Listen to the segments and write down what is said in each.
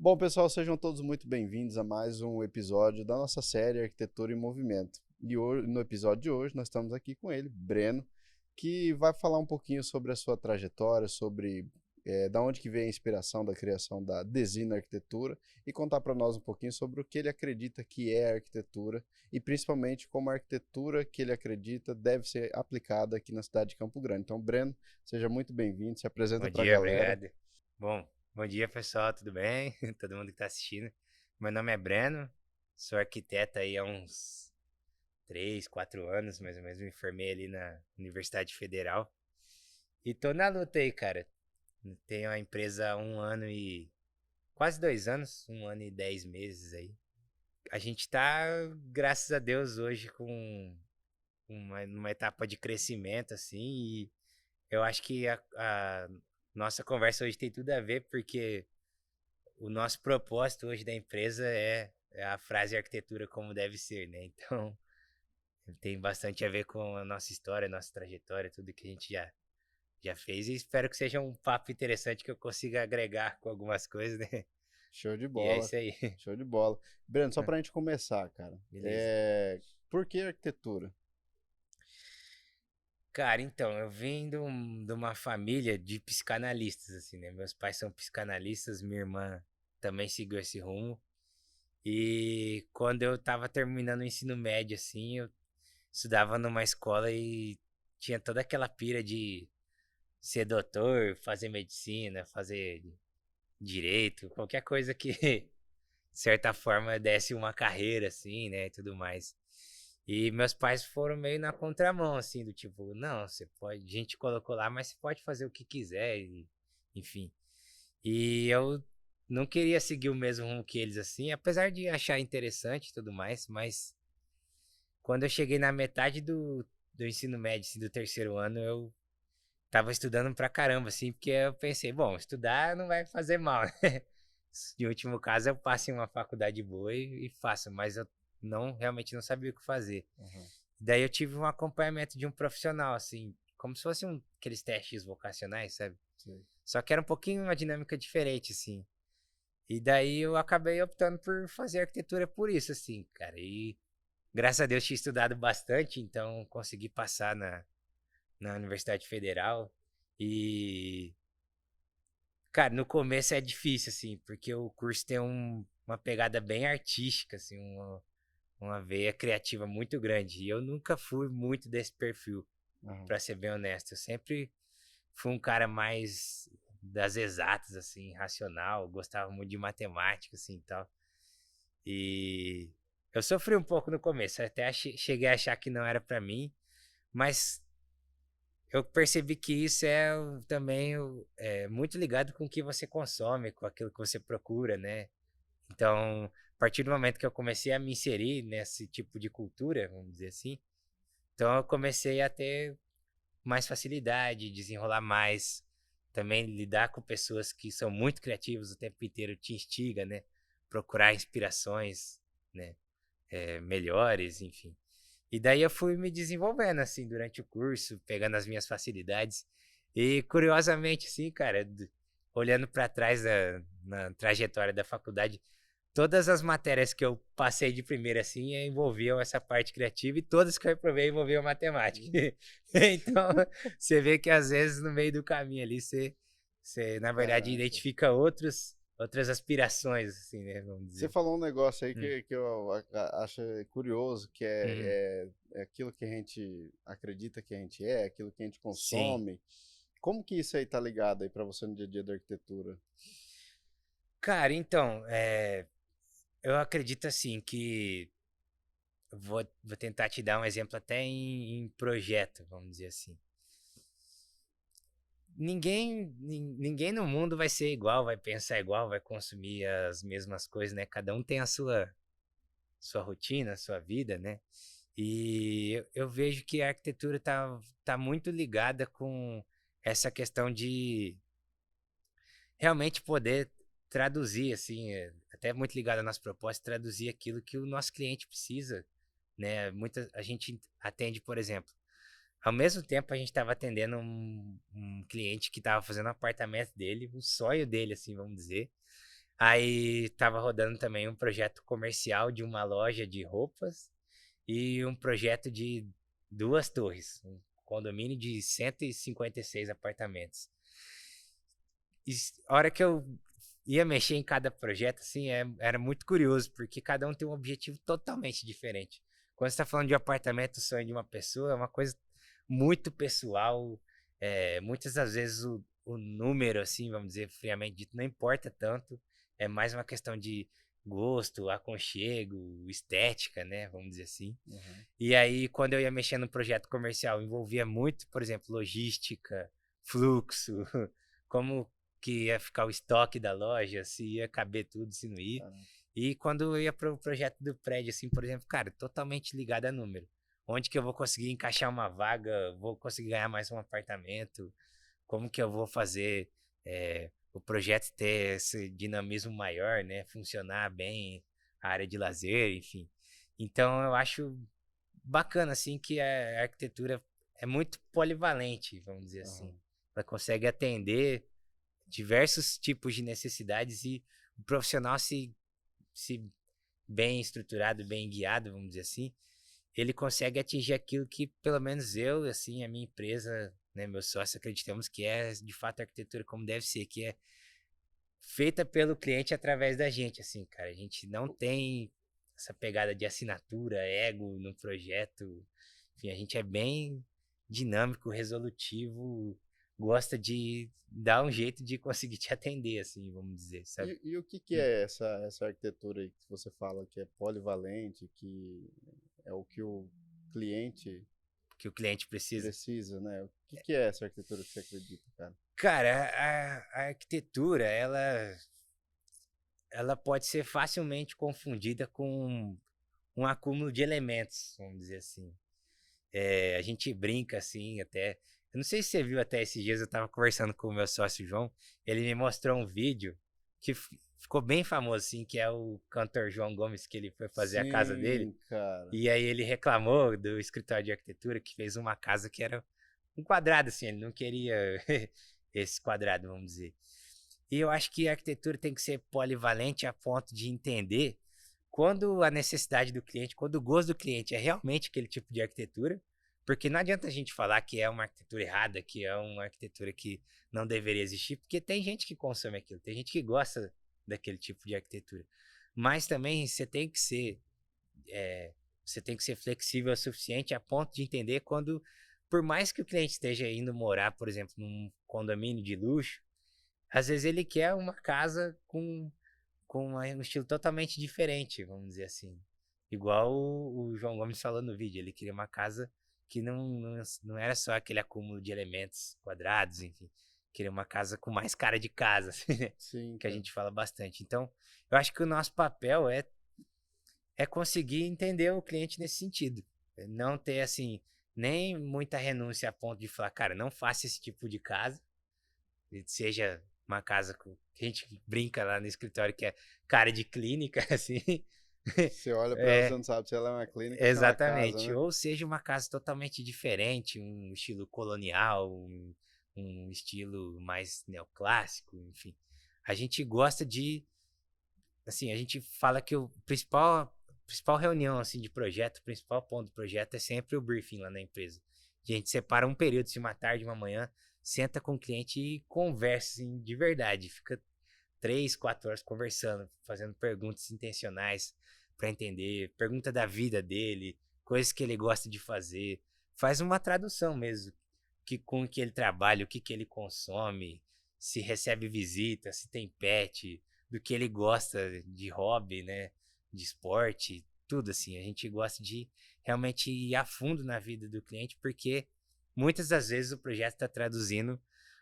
Bom, pessoal, sejam todos muito bem-vindos a mais um episódio da nossa série Arquitetura em Movimento. E hoje, no episódio de hoje, nós estamos aqui com ele, Breno, que vai falar um pouquinho sobre a sua trajetória, sobre da onde que veio a inspiração da criação da Desina Arquitetura e contar para nós um pouquinho sobre o que ele acredita que é a arquitetura e principalmente como a arquitetura que ele acredita deve ser aplicada aqui na cidade de Campo Grande. Então, Breno, seja muito bem-vindo, se apresenta Bom para a dia, galera. obrigado. Bom dia, pessoal, tudo bem? Todo mundo que está assistindo. Meu nome é Breno, sou arquiteto aí há uns 3, 4 anos, mais ou menos, me formei ali na Universidade Federal. E tô na luta aí, cara. Tenho a empresa há um ano e quase 2 anos, um ano e 10 meses aí. A gente tá, graças a Deus, hoje com uma etapa de crescimento, assim, e eu acho que a nossa conversa hoje tem tudo a ver, porque o nosso propósito hoje da empresa é a frase arquitetura como deve ser, né? Então, tem bastante a ver com a nossa história, a nossa trajetória, tudo que a gente já fez. E espero que seja um papo interessante que eu consiga agregar com algumas coisas, né? Show de E é bola, isso aí. show de bola. Breno, só pra gente começar, cara. Beleza. Por que arquitetura? Cara, então, eu vim de uma família de psicanalistas, assim, né? Meus pais são psicanalistas, minha irmã também seguiu esse rumo. E quando eu tava terminando o ensino médio, assim, eu estudava numa escola e tinha toda aquela pira de ser doutor, fazer medicina, fazer direito, qualquer coisa que, de certa forma, desse uma carreira, assim, né, e tudo mais. E meus pais foram meio na contramão, assim, do tipo, não, você pode, a gente colocou lá, mas você pode fazer o que quiser, e, enfim. E eu não queria seguir o mesmo rumo que eles, assim, apesar de achar interessante e tudo mais, mas quando eu cheguei na metade do ensino médio, assim, do terceiro ano, eu tava estudando pra caramba, assim, porque eu pensei, bom, estudar não vai fazer mal, né? Em último caso, eu passo em uma faculdade boa e faço, mas eu realmente não sabia o que fazer. Aham, Daí eu tive um acompanhamento de um profissional, assim, como se fosse aqueles testes vocacionais, sabe? sei. Só que era um pouquinho uma dinâmica diferente, assim. E daí eu acabei optando por fazer arquitetura por isso, assim, cara. E graças a Deus tinha estudado bastante, então consegui passar na Universidade Federal. E, cara, no começo é difícil, assim, porque o curso tem uma pegada bem artística, assim, uma veia criativa muito grande. E eu nunca fui muito desse perfil, Aham. pra ser bem honesto. Eu sempre fui um cara mais das exatas, assim, racional, gostava muito de matemática, assim, e tal. E eu sofri um pouco no começo, até cheguei a achar que não era pra mim, mas eu percebi que isso também muito ligado com o que você consome, com aquilo que você procura, né? Então, a partir do momento que eu comecei a me inserir nesse tipo de cultura, vamos dizer assim, então eu comecei a ter mais facilidade, desenrolar mais, também lidar com pessoas que são muito criativas o tempo inteiro, te instiga, né? Procurar inspirações, né? Melhores, enfim. E daí eu fui me desenvolvendo, assim, durante o curso, pegando as minhas facilidades. E curiosamente, assim, cara, olhando para trás na trajetória da faculdade, todas as matérias que eu passei de primeira, assim, envolviam essa parte criativa e todas que eu reprovei envolviam matemática. Então, você vê que às vezes no meio do caminho ali, você na verdade, Caraca. identifica outras aspirações, assim, né, vamos Você dizer. falou um negócio aí Hum. que eu acho curioso, que Uhum. é aquilo que a gente acredita que a gente aquilo que a gente Sim. consome. Como que isso aí tá ligado aí pra você no dia a dia da arquitetura? Cara, então, eu acredito assim que vou tentar te dar um exemplo até em projeto, vamos dizer assim. Ninguém no mundo vai ser igual, vai pensar igual, vai consumir as mesmas coisas, né? Cada um tem a sua rotina, a sua vida, né? E eu vejo que a arquitetura tá muito ligada com essa questão de realmente poder traduzir, assim, até muito ligado à nossa proposta, traduzir aquilo que o nosso cliente precisa, né? A gente atende, por exemplo, ao mesmo tempo a gente estava atendendo um cliente que estava fazendo um apartamento dele, o sonho dele, assim, vamos dizer. Aí tava rodando também um projeto comercial de uma loja de roupas e um projeto de 2 torres, um condomínio de 156 apartamentos. E a hora que eu ia mexer em cada projeto, assim, era muito curioso, porque cada um tem um objetivo totalmente diferente. Quando você está falando de apartamento, o sonho de uma pessoa é uma coisa muito pessoal. Muitas das vezes o número, assim, vamos dizer, friamente dito, não importa tanto. É mais uma questão de gosto, aconchego, estética, né? Vamos dizer assim. Uhum. E aí, quando eu ia mexer no projeto comercial, envolvia muito, por exemplo, logística, fluxo, como que ia ficar o estoque da loja, se ia caber tudo, se não ia. Caramba. E quando eu ia para o projeto do prédio, assim, por exemplo, cara, totalmente ligado a número. Onde que eu vou conseguir encaixar uma vaga, vou conseguir ganhar mais um apartamento, como que eu vou fazer o projeto ter esse dinamismo maior, né? Funcionar bem, a área de lazer, enfim. Então eu acho bacana, assim, que a arquitetura é muito polivalente, vamos dizer assim. Aham. Ela consegue atender diversos tipos de necessidades e o profissional se bem estruturado, bem guiado, vamos dizer assim, ele consegue atingir aquilo que pelo menos eu, assim, a minha empresa, né, meu sócio, acreditamos que é de fato a arquitetura como deve ser, que é feita pelo cliente através da gente, assim, cara. A gente não tem essa pegada de assinatura, ego no projeto. Enfim, a gente é bem dinâmico, resolutivo, gosta de dar um jeito de conseguir te atender, assim, vamos dizer, sabe? E o que que é essa arquitetura aí que você fala que é polivalente, que é o que o cliente Que o cliente precisa. precisa, né? O que que é essa arquitetura que você acredita, cara? Cara, a arquitetura, ela pode ser facilmente confundida com um acúmulo de elementos, vamos dizer assim. A gente brinca assim até. Eu não sei se você viu até esses dias, eu tava conversando com o meu sócio João, ele me mostrou um vídeo que ficou bem famoso, assim, que é o cantor João Gomes, que ele foi fazer a casa dele, Sim, cara. e aí ele reclamou do escritório de arquitetura que fez uma casa que era um quadrado, assim, ele não queria esse quadrado, vamos dizer. E eu acho que a arquitetura tem que ser polivalente a ponto de entender quando a necessidade do cliente, quando o gosto do cliente é realmente aquele tipo de arquitetura, porque não adianta a gente falar que é uma arquitetura errada, que é uma arquitetura que não deveria existir, porque tem gente que consome aquilo, tem gente que gosta daquele tipo de arquitetura. Mas também é, você tem que ser flexível o suficiente a ponto de entender quando, por mais que o cliente esteja indo morar, por exemplo, num condomínio de luxo, às vezes ele quer uma casa com um estilo totalmente diferente, vamos dizer assim. Igual o João Gomes falou no vídeo, ele queria uma casa que não era só aquele acúmulo de elementos quadrados, enfim. Queria uma casa com mais cara de casa, assim, né? Sim, Que a cara. gente fala bastante. Então, eu acho que o nosso papel é conseguir entender o cliente nesse sentido. Não ter, assim, nem muita renúncia a ponto de falar, cara, não faça esse tipo de casa, seja uma casa que a gente brinca lá no escritório que é cara de clínica, assim. Você olha pra ela, você É, não sabe se ela é uma clínica ou se é uma casa, exatamente. né? Ou seja, uma casa totalmente diferente, um estilo colonial, um estilo mais neoclássico, enfim. A gente gosta de, assim, a gente fala que o principal reunião assim de projeto, o principal ponto do projeto é sempre o briefing lá na empresa. A gente separa um período, se uma tarde, uma manhã, senta com o cliente e conversa assim, de verdade. Fica 3, 4 horas conversando, fazendo perguntas intencionais para entender, pergunta da vida dele, coisas que ele gosta de fazer. Faz uma tradução mesmo, com o que ele trabalha, o que ele consome, se recebe visita, se tem pet, do que ele gosta de hobby, né? De esporte, tudo assim. A gente gosta de realmente ir a fundo na vida do cliente, porque muitas das vezes o projeto está traduzindo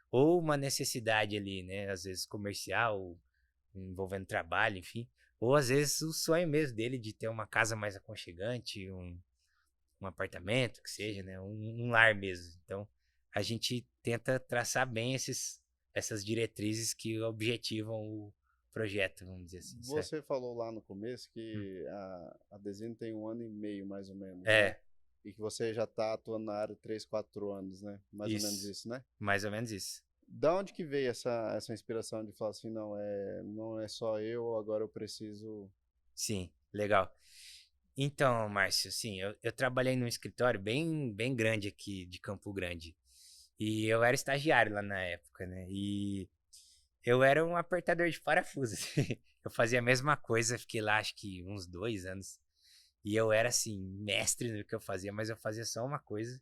ou uma necessidade ali, né? Às vezes comercial, envolvendo trabalho, enfim. Ou às vezes o sonho mesmo dele de ter uma casa mais aconchegante, um apartamento, que seja, né? Um lar mesmo. Então, a gente tenta traçar bem essas diretrizes que objetivam o projeto, vamos dizer assim, certo? Você falou lá no começo Hum. que a Design tem 1 ano e meio, mais ou menos, né? É, E que você já tá atuando na área 3, 4 anos, né? Mais ou menos isso. isso, né? Mais ou menos isso. Da onde que veio essa inspiração de falar assim, não é só eu, agora eu preciso... Sim, legal. Então, Márcio, assim, eu trabalhei num escritório bem grande aqui de Campo Grande. E eu era estagiário lá na época, né? E eu era um apertador de parafusos. Eu fazia a mesma coisa, fiquei lá acho que uns 2 anos. E eu era, assim, mestre no que eu fazia, mas eu fazia só uma coisa.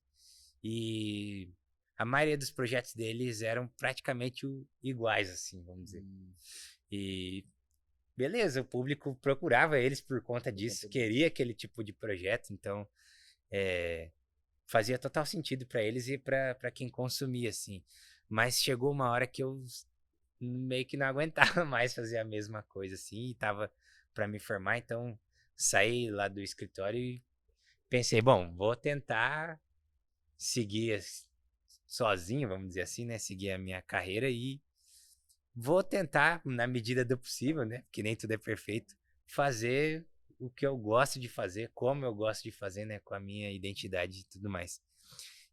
E a maioria dos projetos deles eram praticamente iguais, assim, vamos dizer. E beleza, o público procurava eles por conta disso, queria aquele tipo de projeto, então é, fazia total sentido para eles e para quem consumia, assim. Mas chegou uma hora que eu meio que não aguentava mais fazer a mesma coisa, assim, e tava para me formar, então saí lá do escritório e pensei, bom, vou tentar seguir sozinho, vamos dizer assim, né? Seguir a minha carreira e vou tentar, na medida do possível, né? Porque nem tudo é perfeito, fazer o que eu gosto de fazer, como eu gosto de fazer, né? Com a minha identidade e tudo mais.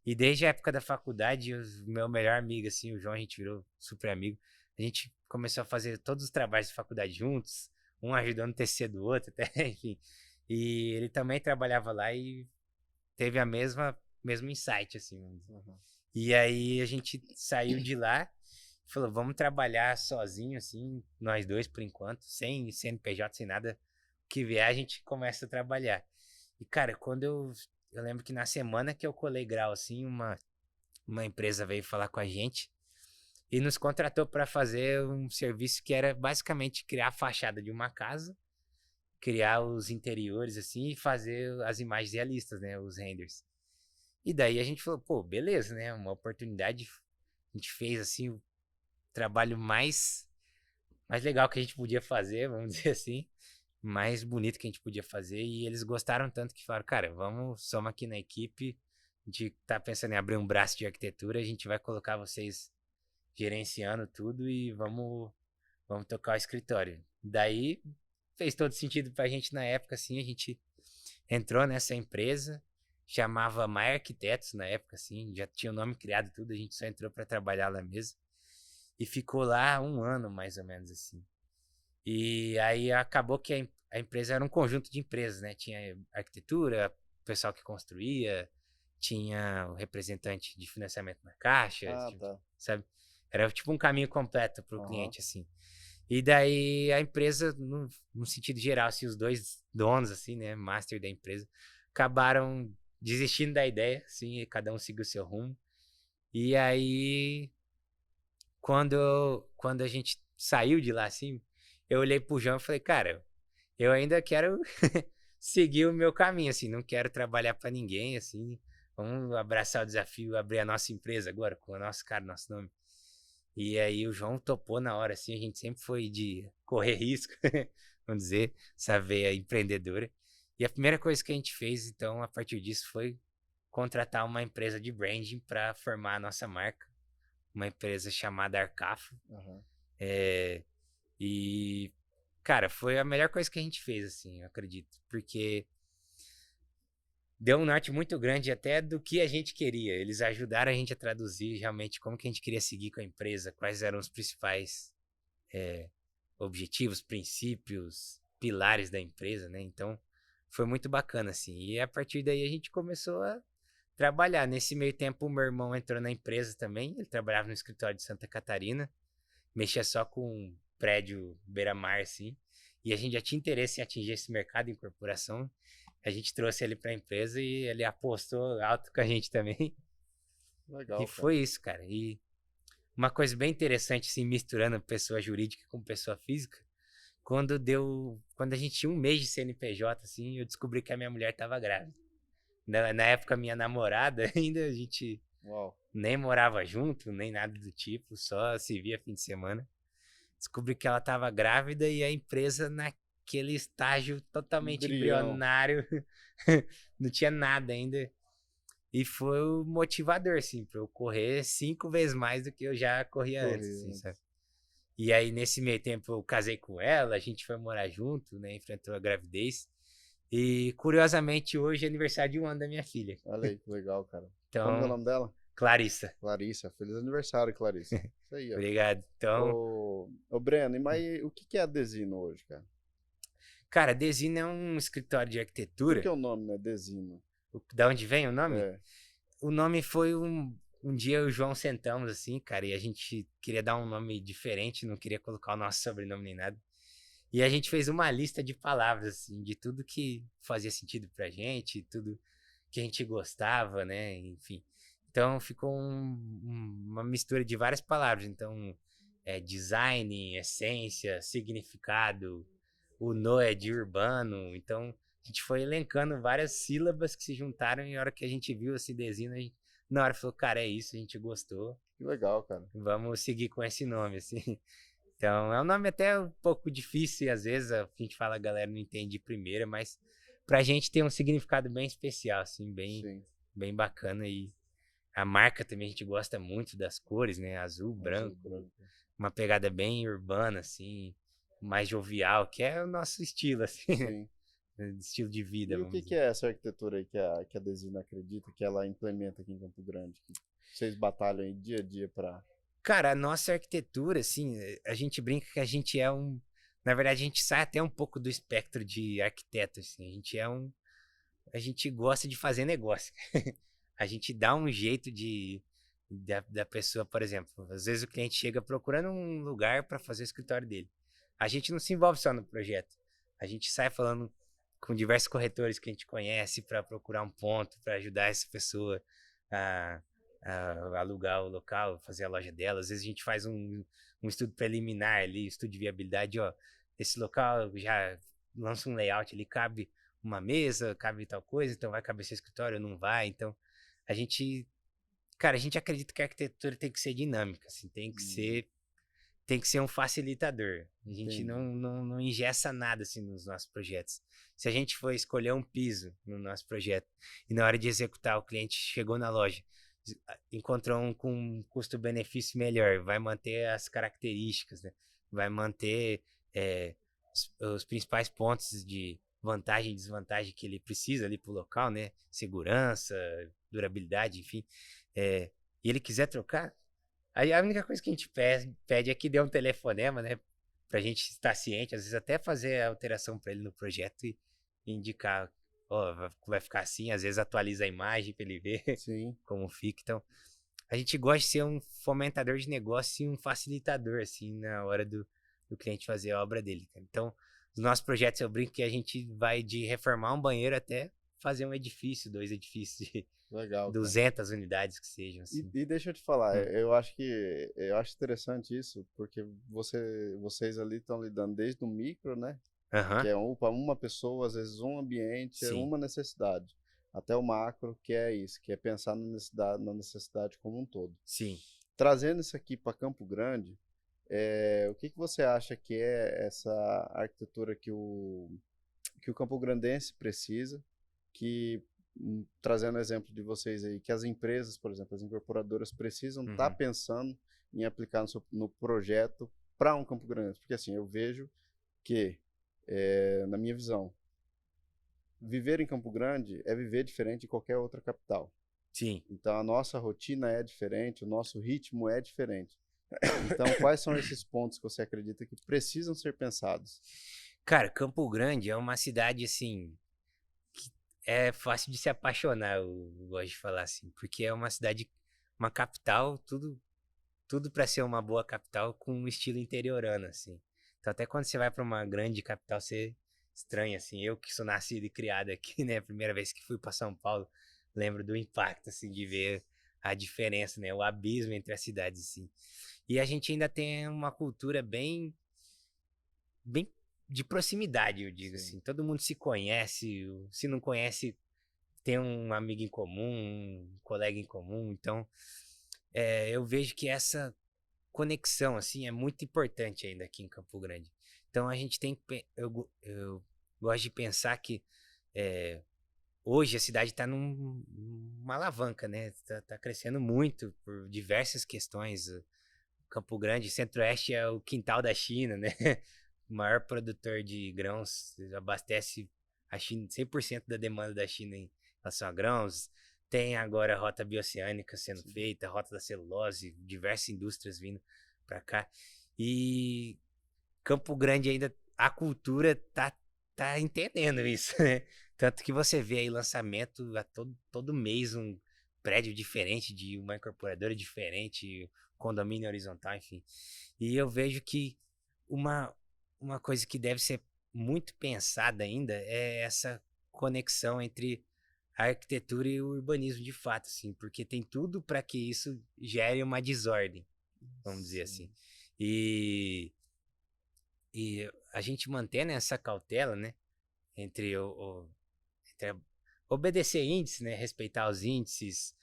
E desde a época da faculdade, o meu melhor amigo, assim, o João, a gente virou super amigo. A gente começou a fazer todos os trabalhos de faculdade juntos, um ajudando o TCC do outro, até, enfim. E ele também trabalhava lá e teve a mesmo insight, assim, vamos dizer. Uhum. E aí a gente saiu de lá, falou, vamos trabalhar sozinho, assim, nós dois por enquanto, sem CNPJ, sem nada. O que vier, a gente começa a trabalhar. E, cara, quando eu lembro que na semana que eu colei grau, assim, uma empresa veio falar com a gente e nos contratou para fazer um serviço que era basicamente criar a fachada de uma casa, criar os interiores, assim, e fazer as imagens realistas, né, os renders. E daí a gente falou, pô, beleza, né, uma oportunidade. A gente fez, assim, o trabalho mais legal que a gente podia fazer, vamos dizer assim, mais bonito que a gente podia fazer, e eles gostaram tanto que falaram, cara, somos aqui na equipe, a gente tá pensando em abrir um braço de arquitetura, a gente vai colocar vocês gerenciando tudo e vamos tocar o escritório. Daí fez todo sentido pra gente na época, assim, a gente entrou nessa empresa, chamava Maia Arquitetos na época, assim, já tinha o nome criado tudo, a gente só entrou para trabalhar lá mesmo. E ficou lá 1 ano, mais ou menos, assim. E aí acabou que a empresa era um conjunto de empresas, né? Tinha arquitetura, o pessoal que construía, tinha o representante de financiamento na caixa, Ah, tipo, tá. sabe? Era tipo um caminho completo para o Uhum. cliente, assim. E daí a empresa, no sentido geral, assim, os dois donos, assim, né, master da empresa, acabaram desistindo da ideia, assim, e cada um seguiu o seu rumo. E aí, quando a gente saiu de lá, assim, eu olhei pro João e falei, cara, eu ainda quero seguir o meu caminho, assim, não quero trabalhar para ninguém, assim, vamos abraçar o desafio, abrir a nossa empresa agora, com o nosso cara, nosso nome. E aí o João topou na hora, assim, a gente sempre foi de correr risco, vamos dizer, essa veia empreendedora. E a primeira coisa que a gente fez, então, a partir disso, foi contratar uma empresa de branding para formar a nossa marca, uma empresa chamada Arcafo. Uhum. E, cara, foi a melhor coisa que a gente fez, assim, eu acredito, porque deu um norte muito grande até do que a gente queria. Eles ajudaram a gente a traduzir realmente como que a gente queria seguir com a empresa, quais eram os principais objetivos, princípios, pilares da empresa, né? Então, foi muito bacana, assim. E a partir daí a gente começou a trabalhar. Nesse meio tempo, o meu irmão entrou na empresa também. Ele trabalhava no escritório de Santa Catarina, mexia só com prédio beira-mar, assim. E a gente já tinha interesse em atingir esse mercado em corporação. A gente trouxe ele para a empresa e ele apostou alto com a gente também. E Legal, cara. foi isso, cara. E uma coisa bem interessante, assim, misturando pessoa jurídica com pessoa física, quando a gente tinha 1 mês de CNPJ, assim, eu descobri que a minha mulher estava grávida. Na época, minha namorada, ainda a gente Uau. nem morava junto, nem nada do tipo, só se via fim de semana. Descobri que ela estava grávida e a empresa naquele estágio totalmente Embrião. embrionário, não tinha nada ainda. E foi o motivador, assim, pra eu correr 5 vezes mais do que eu já corria antes, Correr assim, sabe? antes. E aí, nesse meio tempo, eu casei com ela, a gente foi morar junto, né? Enfrentou a gravidez. E, curiosamente, hoje é aniversário de 1 ano da minha filha. Olha aí, que legal, cara. Como que é o Então, nome dela? Clarissa. Clarissa, feliz aniversário, Clarissa. Isso aí, ó. Obrigado. Então, Ô Breno, mas o que que é a Desino hoje, cara? cara, Desina é um escritório de Por que arquitetura. o nome, né? Desino. Da onde vem o nome? É, O nome foi um dia eu e o João sentamos assim, cara, e a gente queria dar um nome diferente, não queria colocar o nosso sobrenome nem nada. E a gente fez uma lista de palavras, assim, de tudo que fazia sentido pra gente, tudo que a gente gostava, né? Enfim. Então ficou uma mistura de várias palavras. Então, design, essência, significado, o no é de urbano. Então, a gente foi elencando várias sílabas que se juntaram e a hora que a gente viu esse desenho, a gente, na hora falou, cara, é isso, a gente gostou, que legal, cara. vamos seguir com esse nome, assim. Então, é um nome até um pouco difícil e às vezes a gente fala, a galera não entende de primeira, mas pra gente tem um significado bem especial, assim, bem, Sim, bem bacana. E a marca também a gente gosta muito das cores, né? Azul, azul, branco, branco. uma pegada bem urbana, assim, mais jovial, que é o nosso estilo, assim, Sim. estilo de vida, E o vamos que que dizer. é essa arquitetura aí que a Desino acredita, que ela implementa aqui em Campo Grande? Que vocês batalham aí dia a dia pra... Cara, a nossa arquitetura, assim, a gente brinca que a gente é um. Na verdade, a gente sai até um pouco do espectro de arquiteto, assim. A gente é um. A gente gosta de fazer negócio. A gente dá um jeito da pessoa, por exemplo. Às vezes o cliente chega procurando um lugar para fazer o escritório dele. A gente não se envolve só no projeto. A gente sai falando com diversos corretores que a gente conhece para procurar um ponto, para ajudar essa pessoa a, a alugar o local, fazer a loja dela. Às vezes a gente faz um estudo preliminar ali, estudo de viabilidade, ó. Esse local já lança um layout ali, cabe uma mesa, cabe tal coisa, então vai caber seu escritório, não vai. Então, a gente, cara, a gente acredita que a arquitetura tem que ser dinâmica, assim, Hum, tem que ser um facilitador. A gente entendi. não engessa nada assim nos nossos projetos. Se a gente for escolher um piso no nosso projeto e na hora de executar o cliente chegou na loja, encontrou um com um custo-benefício melhor, vai manter as características, né? Vai manter é, os principais pontos de vantagem e desvantagem que ele precisa ali para o local, né? Segurança, durabilidade, enfim. E ele quiser trocar, aí a única coisa que a gente pede é que dê um telefonema, né? Pra gente estar ciente, às vezes até fazer a alteração para ele no projeto e indicar, ó, vai ficar assim, às vezes atualiza a imagem para ele ver Sim, como fica. Então, a gente gosta de ser um fomentador de negócio e um facilitador, assim, na hora do cliente fazer a obra dele, cara. Então, os nossos projetos, eu brinco que a gente vai de reformar um banheiro até fazer um edifício, dois edifícios de legal, cara. 200 unidades que sejam, E, assim. e deixa eu te falar, Hum. eu acho interessante isso, porque vocês ali estão lidando desde o micro, né? Que Aham, é para uma pessoa, às vezes um ambiente, é sim, uma necessidade, até o macro, que é isso, que é pensar na necessidade como um todo. sim. Trazendo isso aqui para Campo Grande, o que que você acha que é essa arquitetura que o campograndense precisa, que, trazendo o exemplo de vocês aí, que as empresas, por exemplo, as incorporadoras precisam estar Uhum, pensando em aplicar no projeto para um Campo Grande? Porque assim, eu vejo que, na minha visão, viver em Campo Grande é viver diferente de qualquer outra capital. sim. Então a nossa rotina é diferente, o nosso ritmo é diferente. Então, quais são esses pontos que você acredita que precisam ser pensados? Cara, Campo Grande é uma cidade, assim, que é fácil de se apaixonar, eu gosto de falar assim, porque é uma cidade, uma capital, tudo para ser uma boa capital com um estilo interiorano, assim. Então, até quando você vai para uma grande capital, você estranha, assim. Eu que sou nascido e criado aqui, né? A primeira vez que fui para São Paulo, lembro do impacto, assim, de ver a diferença, né? O abismo entre as cidades, assim. E a gente ainda tem uma cultura bem de proximidade, eu digo Sim, assim. Todo mundo se conhece, se não conhece, tem um amigo em comum, um colega em comum. Então, eu vejo que essa conexão, assim, é muito importante ainda aqui em Campo Grande. Então, a gente tem que. Eu gosto de pensar que hoje a cidade está numa alavanca, né? Tá crescendo muito por diversas questões. Campo Grande, Centro-Oeste é o quintal da China, né? O maior produtor de grãos, abastece a China, 100% da demanda da China em relação a grãos. tem agora a rota bioceânica sendo Sim. feita, a rota da celulose, diversas indústrias vindo para cá. E Campo Grande ainda, a cultura tá entendendo isso, né? Tanto que você vê aí lançamento a todo mês um prédio diferente, de uma incorporadora diferente, condomínio horizontal, enfim. E eu vejo que uma, uma coisa que deve ser muito pensada ainda é essa conexão entre a arquitetura e o urbanismo de fato, assim, porque tem tudo para que isso gere uma desordem, vamos dizer assim. Sim. E e a gente mantendo essa cautela, né, entre entre obedecer índices, né, respeitar os índices,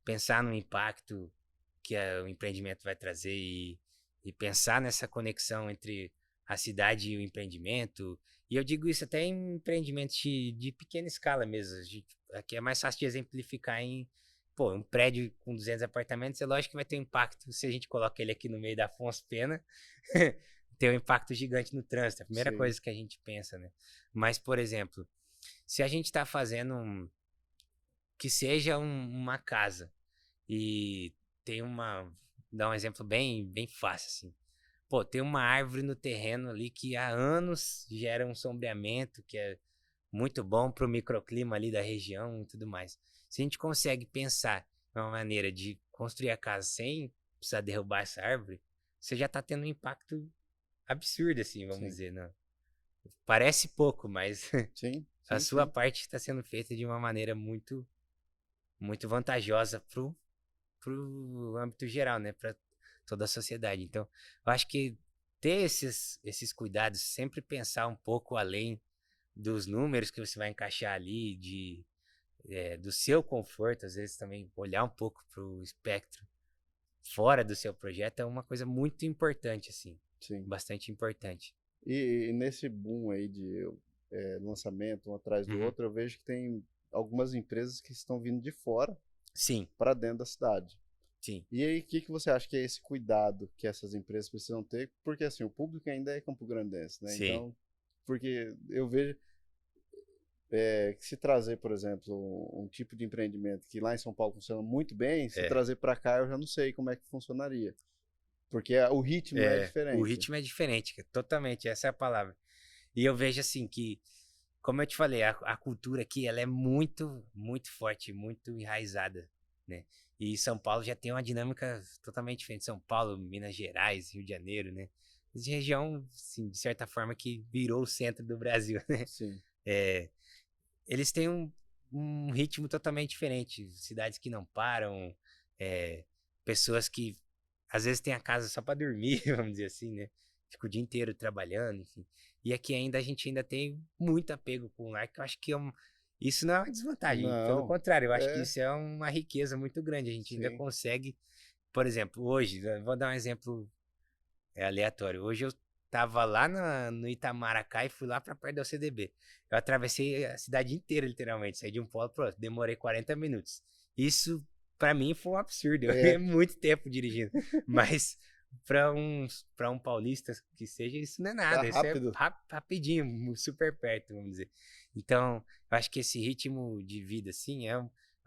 pensar no impacto que o empreendimento vai trazer e pensar nessa conexão entre a cidade e o empreendimento. E eu digo isso até em empreendimentos de pequena escala mesmo. Aqui é mais fácil de exemplificar em, pô, um prédio com 200 apartamentos, é lógico que vai ter um impacto se a gente coloca ele aqui no meio da Afonso Pena. Tem um impacto gigante no trânsito, é a primeira Sim. coisa que a gente pensa, né? Mas, por exemplo, se a gente está fazendo que seja uma casa e tem dar um exemplo bem fácil, assim. Pô, tem uma árvore no terreno ali que há anos gera um sombreamento que é muito bom para o microclima ali da região e tudo mais. Se a gente consegue pensar uma maneira de construir a casa sem precisar derrubar essa árvore, você já está tendo um impacto absurdo, assim, vamos Sim. dizer, né? Parece pouco, mas Sim. a Sim. sua Sim. parte está sendo feita de uma maneira muito vantajosa pro âmbito geral, né? Para toda a sociedade. Então, eu acho que ter esses cuidados, sempre pensar um pouco além dos números que você vai encaixar ali, do seu conforto, às vezes também olhar um pouco para o espectro fora do seu projeto é uma coisa muito importante, assim, Sim. bastante importante. E nesse boom aí de lançamento um atrás do Uhum. outro, eu vejo que tem algumas empresas que estão vindo de fora Sim, para dentro da cidade. sim, E aí, o que que você acha que é esse cuidado que essas empresas precisam ter? Porque assim, o público ainda é campograndense, né? sim, Então, porque eu vejo que se trazer, por exemplo, um tipo de empreendimento que lá em São Paulo funciona muito bem, se é. trazer para cá eu já não sei como é que funcionaria. Porque o ritmo é O diferente. ritmo é diferente, totalmente, essa é a palavra. E eu vejo assim que, como eu te falei, a cultura aqui ela é muito forte, muito enraizada, né? E São Paulo já tem uma dinâmica totalmente diferente. São Paulo, Minas Gerais, Rio de Janeiro, né? De região, assim, de certa forma, que virou o centro do Brasil, né? Sim, É, eles têm um ritmo totalmente diferente. Cidades que não param, é, pessoas que às vezes têm a casa só para dormir, vamos dizer assim, né? Fica o dia inteiro trabalhando, enfim. E aqui ainda a gente ainda tem muito apego com o lar, que eu acho que isso não é uma desvantagem. Pelo não, contrário, eu acho que é, isso é uma riqueza muito grande. A gente ainda sim, consegue, por exemplo, hoje, eu vou dar um exemplo aleatório. Hoje eu tava lá no Itamaracá e fui lá pra perto da UCDB. Eu atravessei a cidade inteira, literalmente. Saí de um polo pro outro. Demorei 40 minutos. Isso, pra mim, foi um absurdo. Eu é, ia muito tempo dirigindo. Mas pra um paulista que seja, isso não é tá nada. Isso é rápido. rapidinho, super perto, vamos dizer. Então, eu acho que esse ritmo de vida, assim, é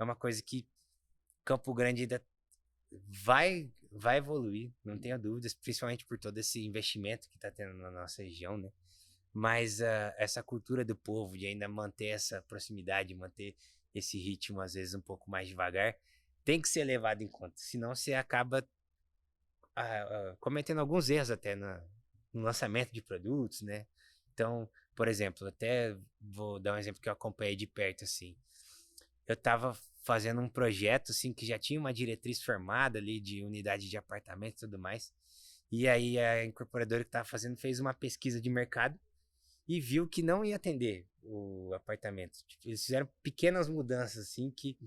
uma coisa que Campo Grande ainda vai evoluir, não tenho dúvidas, principalmente por todo esse investimento que está tendo na nossa região, né? Mas essa cultura do povo de ainda manter essa proximidade, manter esse ritmo às vezes um pouco mais devagar, tem que ser levado em conta, senão você acaba cometendo alguns erros até no lançamento de produtos, né? Então, por exemplo, até vou dar um exemplo que eu acompanhei de perto, assim. Eu estava fazendo um projeto, assim, que já tinha uma diretriz formada ali de unidade de apartamento e tudo mais. E aí a incorporadora que estava fazendo fez uma pesquisa de mercado e viu que não ia atender o apartamento. Tipo, eles fizeram pequenas mudanças, assim, que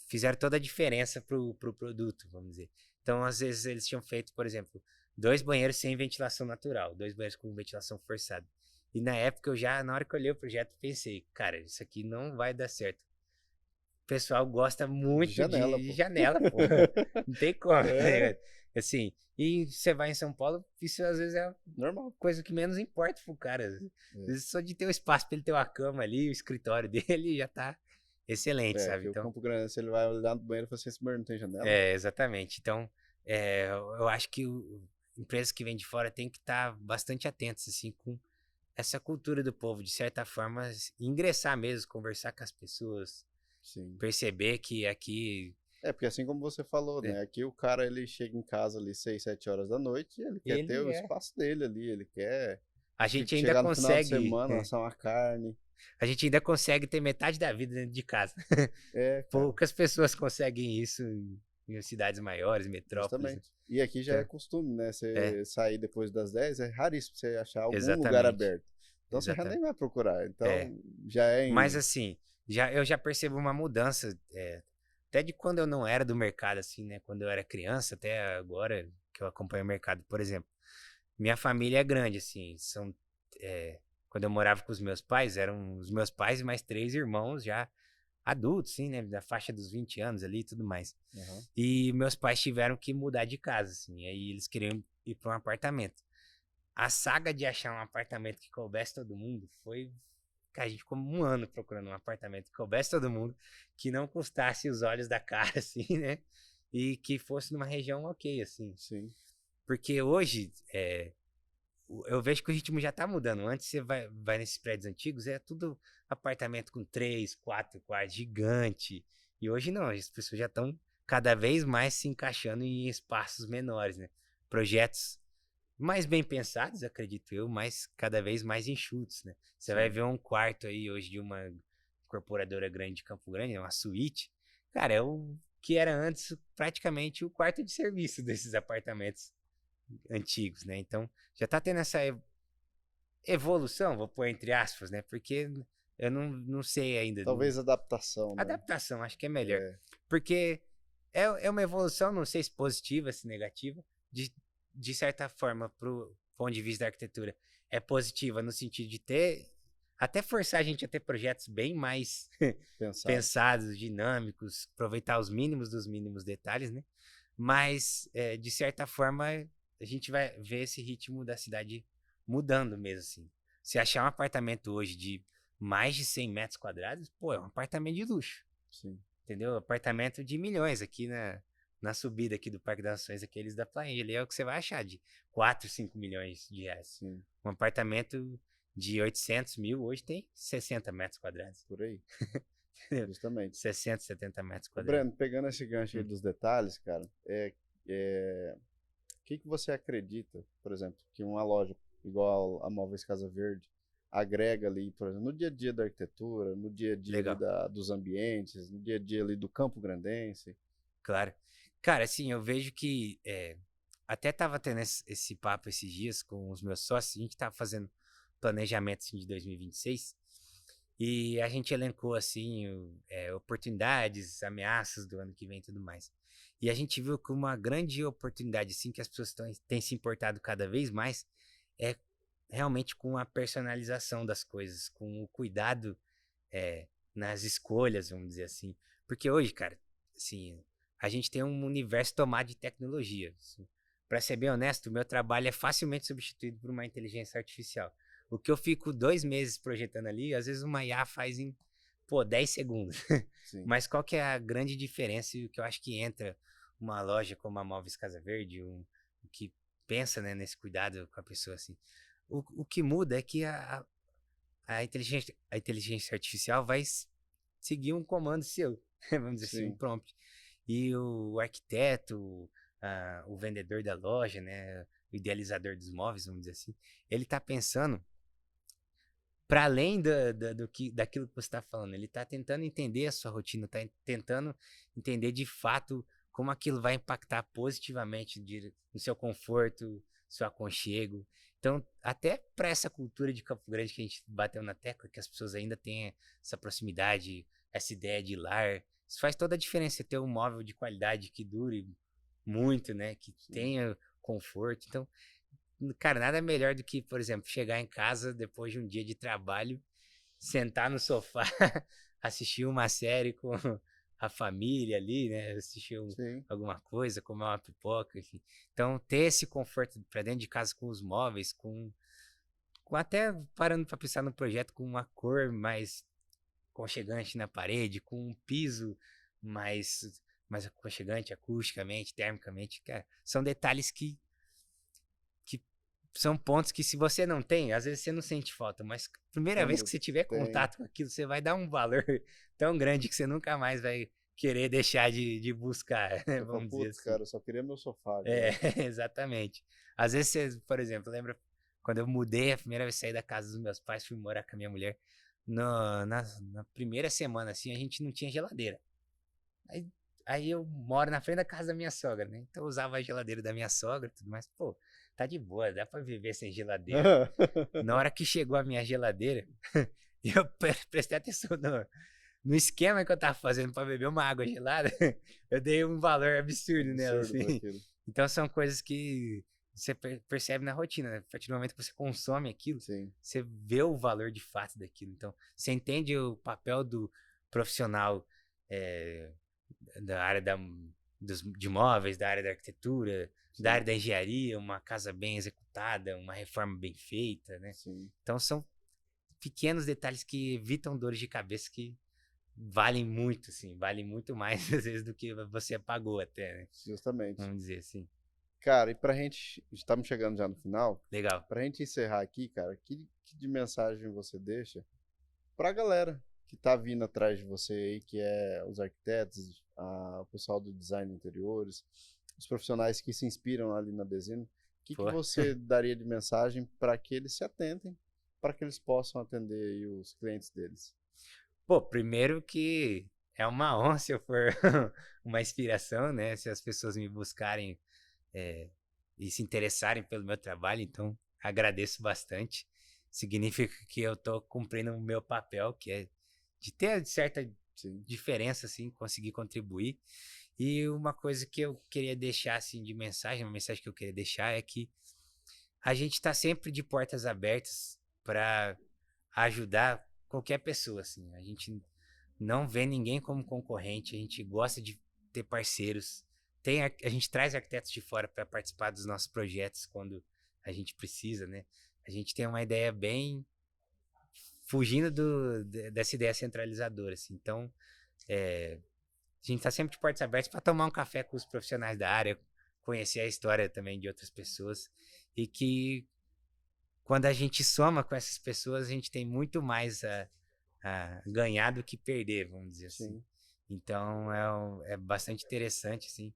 fizeram toda a diferença pro produto, vamos dizer. Então, às vezes, eles tinham feito, por exemplo, 2 banheiros sem ventilação natural, 2 banheiros com ventilação forçada. E na época, na hora que eu olhei o projeto, pensei, cara, isso aqui não vai dar certo. O pessoal gosta De muito janela, de pô. janela, pô. Não tem como, É, né? Assim, e você vai em São Paulo, isso às vezes é a normal. coisa que menos importa pro cara. Às É, vezes só de ter o espaço pra ele ter uma cama ali, o escritório dele, já tá excelente, É, sabe? que o Então, Campo Grande, se ele vai olhar no banheiro e fala assim, esse banheiro não tem janela? exatamente. Então, eu acho que empresas que vêm de fora têm que estar bastante atentas, assim, com essa cultura do povo, de certa forma, ingressar mesmo, conversar com as pessoas, Sim. perceber que aqui É, porque assim como você falou, é, né? Aqui o cara, ele chega em casa ali 6, 7 horas da noite e ele quer ter ele o é. espaço dele ali, ele quer A gente ainda chegar no final de consegue, semana, assar uma carne. a gente ainda consegue ter metade da vida dentro de casa. É, cara, Poucas pessoas conseguem isso em cidades maiores, metrópoles, né? justamente. E aqui já é Então, costume, né? é, Você sair depois das 10 é raríssimo você achar algum lugar exatamente, aberto. Então você já nem exatamente. vai procurar. É. Então já é Mas em. assim, eu já percebo uma mudança, até de quando eu não era do mercado, assim, né? Quando eu era criança, até agora que eu acompanho o mercado, por exemplo. Minha família é grande, assim, quando eu morava com os meus pais, eram os meus pais e mais 3 irmãos já adultos, assim, né? Da faixa dos 20 anos ali e tudo mais. Aham, E meus pais tiveram que mudar de casa, assim, aí eles queriam ir para um apartamento. A saga de achar um apartamento que coubesse todo mundo foi. Cara, a gente ficou um ano procurando um apartamento que coubesse todo mundo, que não custasse os olhos da cara, assim, né? E que fosse numa região ok, assim. sim. Porque hoje, eu vejo que o ritmo já tá mudando. Antes você vai nesses prédios antigos, é tudo apartamento com 3, 4 quartos, gigante. E hoje não, as pessoas já estão cada vez mais se encaixando em espaços menores, né? Projetos mais bem pensados, acredito eu, mas cada vez mais enxutos, né? Você vai Sim. ver um quarto aí hoje de uma incorporadora grande de Campo Grande, uma suíte. Cara, é o que era antes praticamente o quarto de serviço desses apartamentos antigos, né? Então, já tá tendo essa evolução, vou pôr entre aspas, né? Porque eu não sei ainda. Talvez adaptação, né? Adaptação, acho que é melhor. É, Porque é uma evolução, não sei se positiva, se negativa, de certa forma, pro ponto de vista da arquitetura. É positiva no sentido de ter, até forçar a gente a ter projetos bem mais pensados. pensados, dinâmicos, aproveitar os mínimos dos mínimos detalhes, né? Mas, de certa forma, a gente vai ver esse ritmo da cidade mudando mesmo, assim. Se achar um apartamento hoje de mais de 100 metros quadrados, pô, é um apartamento de luxo, Sim, entendeu? Apartamento de milhões aqui na subida aqui do Parque das Nações, aqueles da Plainha, ali é o que você vai achar, de 4, 5 milhões de reais. sim, Um apartamento de 800 mil hoje tem 60 metros quadrados, por aí, entendeu? justamente. 60, 70 metros Ô, quadrados. Breno, pegando esse gancho aí Hum, dos detalhes, cara, o que que você acredita, por exemplo, que uma loja igual a Móveis Casa Verde agrega ali, por exemplo, no dia a dia da arquitetura, no dia a dia ali legal. dos ambientes, no dia a dia ali do Campo Grandense? Claro. Cara, assim, eu vejo que até tava tendo esse papo esses dias com os meus sócios, a gente tava fazendo planejamento assim, de 2026 e a gente elencou assim oportunidades, ameaças do ano que vem e tudo mais. E a gente viu que uma grande oportunidade assim que as pessoas têm se importado cada vez mais é realmente com a personalização das coisas, com o cuidado nas escolhas, vamos dizer assim. Porque hoje, cara, assim, a gente tem um universo tomado de tecnologia. Assim. Para ser bem honesto, o meu trabalho é facilmente substituído por uma inteligência artificial. O que eu fico 2 meses projetando ali, às vezes uma IA faz em, pô, 10 segundos. Sim, Mas qual que é a grande diferença e o que eu acho que entra uma loja como a Móveis Casa Verde, que pensa, né, nesse cuidado com a pessoa, assim. O que muda é que a inteligência artificial vai seguir um comando seu, vamos dizer assim, um sim, prompt. E o arquiteto, o vendedor da loja, né, o idealizador dos móveis, vamos dizer assim, ele está pensando para além daquilo que você está falando. Ele está tentando entender a sua rotina, está tentando entender de fato como aquilo vai impactar positivamente no seu conforto, seu aconchego. Então, até para essa cultura de Campo Grande que a gente bateu na tecla, que as pessoas ainda têm essa proximidade, essa ideia de lar, isso faz toda a diferença ter um móvel de qualidade que dure muito, né? Que sim. tenha conforto. Então, cara, nada melhor do que, por exemplo, chegar em casa depois de um dia de trabalho, sentar no sofá, assistir uma série com a família ali, né? Assistir Sim. alguma coisa, comer uma pipoca, enfim. Então, ter esse conforto para dentro de casa com os móveis, com até parando para pensar no projeto com uma cor mais aconchegante na parede, com um piso mais aconchegante acusticamente, termicamente, cara, são detalhes que são pontos que se você não tem, às vezes você não sente falta, mas primeira vez Quando que você tiver tem, contato com aquilo, você vai dar um valor tão grande que você nunca mais vai querer deixar de buscar, você fala, vamos dizer putz, assim. cara, eu só queria meu sofá É, agora. exatamente. Às vezes você, por exemplo, lembra quando eu mudei, a primeira vez que saí da casa dos meus pais, fui morar com a minha mulher, na primeira semana, assim, a gente não tinha geladeira. Aí, aí eu moro na frente da casa da minha sogra, né? Então eu usava a geladeira da minha sogra e tudo mais. Pô, tá de boa, dá pra viver sem geladeira. Na hora que chegou a minha geladeira, eu prestei atenção no esquema que eu tava fazendo pra beber uma água gelada, eu dei um valor absurdo nela, Absurdo para assim. aquilo. Então são coisas que você percebe na rotina, né? A partir do momento que você consome aquilo, Sim, você vê o valor de fato daquilo. Então, você entende o papel do profissional eh, da área de imóveis, da área da arquitetura, da sim, área da engenharia, uma casa bem executada, uma reforma bem feita, né? sim. Então, são pequenos detalhes que evitam dores de cabeça que valem muito, assim, valem muito mais às vezes do que você pagou até, né? Justamente. Vamos dizer assim. Cara, e pra gente, estamos chegando já no final, Legal. pra gente encerrar aqui, cara, que de mensagem você deixa pra galera que tá vindo atrás de você aí, que é os arquitetos, o pessoal do design de interiores, os profissionais que se inspiram ali na Desino, que Pô. você daria de mensagem para que eles se atentem, para que eles possam atender aí os clientes deles? Pô, primeiro que é uma honra se eu for uma inspiração, né? Se as pessoas me buscarem é, e se interessarem pelo meu trabalho, então agradeço bastante. Significa que eu tô cumprindo o meu papel, que é de ter certa Sim, diferença, assim, conseguir contribuir. E uma coisa que eu queria deixar, assim, de mensagem, uma mensagem que eu queria deixar é que a gente tá sempre de portas abertas para ajudar qualquer pessoa, assim. A gente não vê ninguém como concorrente, a gente gosta de ter parceiros. A gente traz arquitetos de fora para participar dos nossos projetos quando a gente precisa, né? A gente tem uma ideia bem fugindo dessa ideia centralizadora, assim. Então, a gente está sempre de portas abertas para tomar um café com os profissionais da área, conhecer a história também de outras pessoas e que quando a gente soma com essas pessoas, a gente tem muito mais a ganhar do que perder, vamos dizer assim. sim. Então é bastante interessante, assim,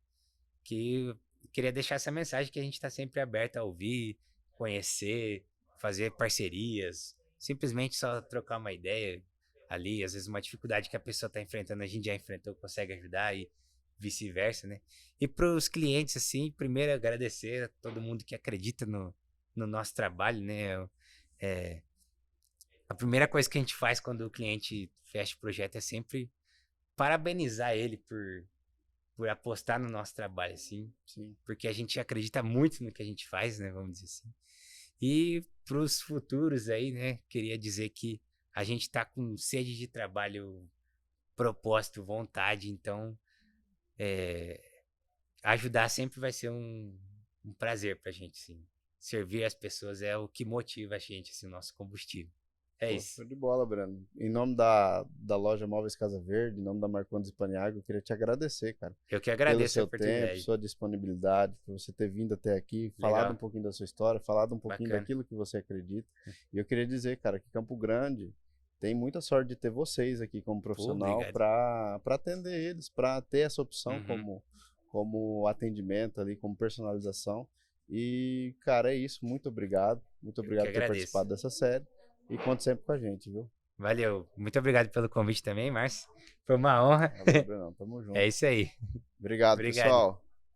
que eu queria deixar essa mensagem que a gente está sempre aberto a ouvir, conhecer, fazer parcerias, simplesmente só trocar uma ideia ali, às vezes uma dificuldade que a pessoa está enfrentando, a gente já enfrentou, consegue ajudar e vice-versa, né? E para os clientes, assim, primeiro agradecer a todo mundo que acredita no nosso trabalho, né? É, a primeira coisa que a gente faz quando o cliente fecha o projeto é sempre parabenizar ele por apostar no nosso trabalho, assim, Sim. porque a gente acredita muito no que a gente faz, né, vamos dizer assim. E para os futuros aí, né, queria dizer que a gente está com sede de trabalho, propósito, vontade, então ajudar sempre vai ser um prazer pra gente, sim. Servir as pessoas é o que motiva a gente, assim, o nosso combustível. É Pô, isso. show de bola, Breno. Em nome da loja Móveis Casa Verde, em nome da Marcondes e Paniagua, eu queria te agradecer, cara, Eu que pelo agradeço a seu tempo, oportunidade. sua disponibilidade, por você ter vindo até aqui, falado um Legal, pouquinho da sua história, falado um pouquinho bacana. daquilo que você acredita. E eu queria dizer, cara, que Campo Grande tem muita sorte de ter vocês aqui como Pô, profissional obrigado. para atender eles, para ter essa opção Uhum. como atendimento ali, como personalização. E, cara, é isso. Muito obrigado. Muito Eu que obrigado por ter agradeço. participado dessa série. E conte sempre com a gente, viu? Valeu. Muito obrigado pelo convite também, Márcio. Foi uma honra. Valeu, Brunão. Tamo É junto. isso aí. Obrigado, Obrigado. pessoal.